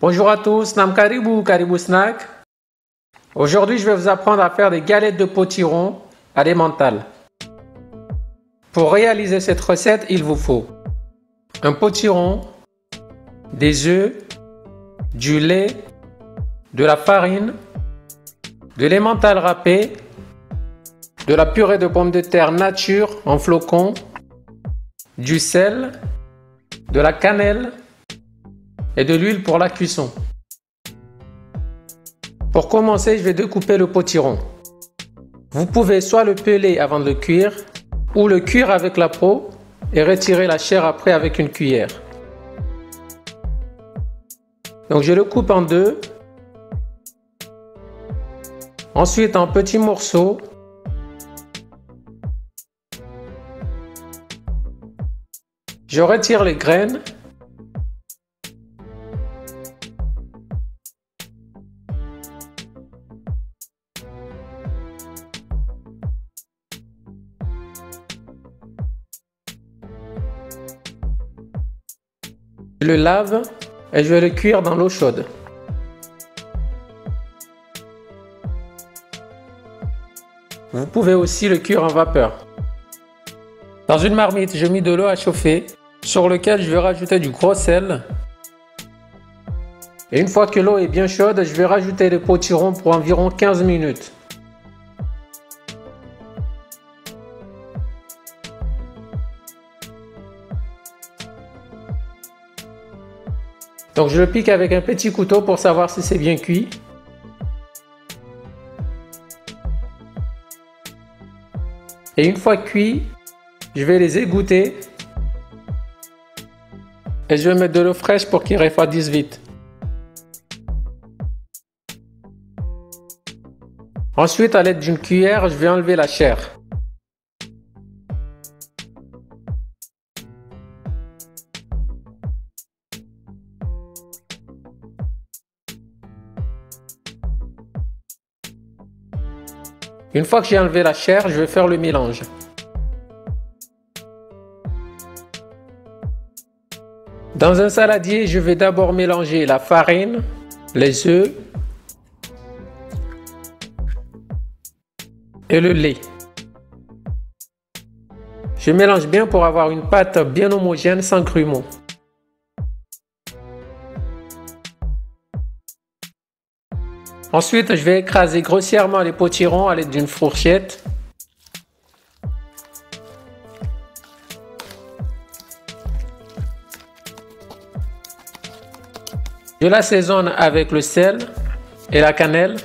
Bonjour à tous, Nam Karibu, Karibu Snack. Aujourd'hui, je vais vous apprendre à faire des galettes de potiron à l'emmental. Pour réaliser cette recette, il vous faut un potiron, des œufs, du lait, de la farine, de l'emmental râpé, de la purée de pommes de terre nature en flocons, du sel, de la cannelle et de l'huile pour la cuisson. Pour commencer, je vais découper le potiron. Vous pouvez soit le peler avant de le cuire ou le cuire avec la peau et retirer la chair après avec une cuillère. Donc je le coupe en deux. Ensuite en petits morceaux. Je retire les graines. Je le lave et je vais le cuire dans l'eau chaude. Vous pouvez aussi le cuire en vapeur. Dans une marmite, j'ai mis de l'eau à chauffer sur laquelle je vais rajouter du gros sel. Et une fois que l'eau est bien chaude, je vais rajouter le potiron pour environ 15 minutes. Donc je le pique avec un petit couteau pour savoir si c'est bien cuit. Et une fois cuit, je vais les égoutter. Et je vais mettre de l'eau fraîche pour qu'ils refroidissent vite. Ensuite, à l'aide d'une cuillère, je vais enlever la chair. Une fois que j'ai enlevé la chair, je vais faire le mélange. Dans un saladier, je vais d'abord mélanger la farine, les œufs et le lait. Je mélange bien pour avoir une pâte bien homogène sans grumeaux. Ensuite, je vais écraser grossièrement les potirons à l'aide d'une fourchette. Je l'assaisonne avec le sel et la cannelle.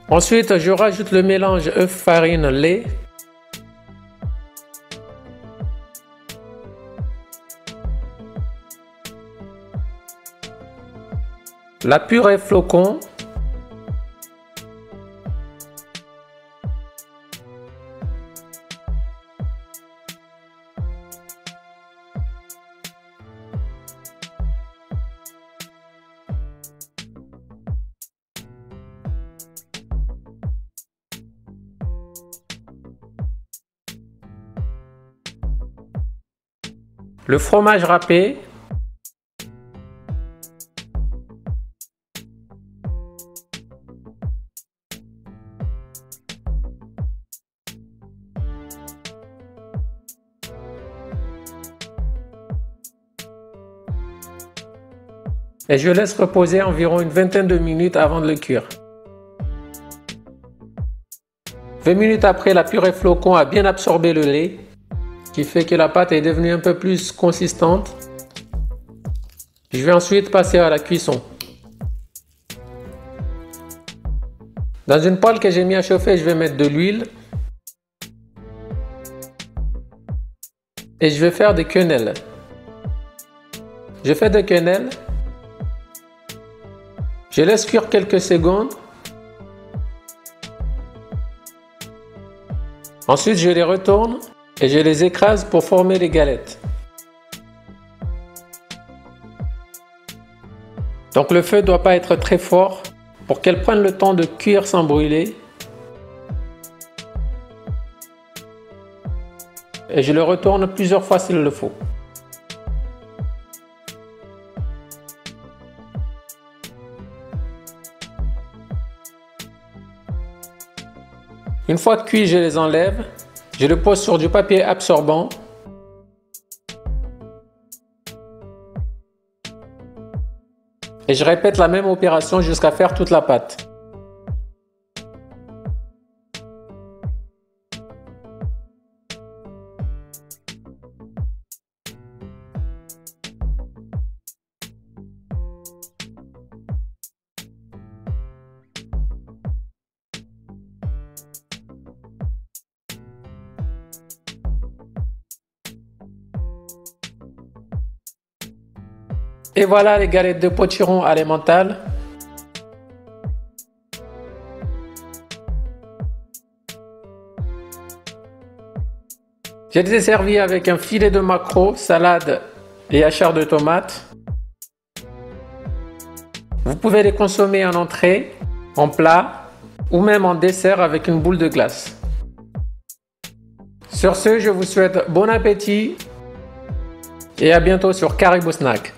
Ensuite, je rajoute le mélange œuf, farine, lait. La purée flocon. Le fromage râpé. Et je laisse reposer environ une vingtaine de minutes avant de le cuire. 20 minutes après, la purée flocon a bien absorbé le lait, ce qui fait que la pâte est devenue un peu plus consistante. Je vais ensuite passer à la cuisson. Dans une poêle que j'ai mis à chauffer, je vais mettre de l'huile. Et je vais faire des quenelles. Je fais des quenelles. Je laisse cuire quelques secondes. Ensuite, je les retourne et je les écrase pour former les galettes. Donc le feu ne doit pas être très fort pour qu'elles prennent le temps de cuire sans brûler. et je le retourne plusieurs fois s'il le faut. Une fois cuit, je les enlève. Je le pose sur du papier absorbant. Et je répète la même opération jusqu'à faire toute la pâte. Et voilà les galettes de potiron à l'emmental. Je les ai servis avec un filet de maquereau, salade et hachard de tomates. Vous pouvez les consommer en entrée, en plat ou même en dessert avec une boule de glace. Sur ce, je vous souhaite bon appétit et à bientôt sur Caribou Snack.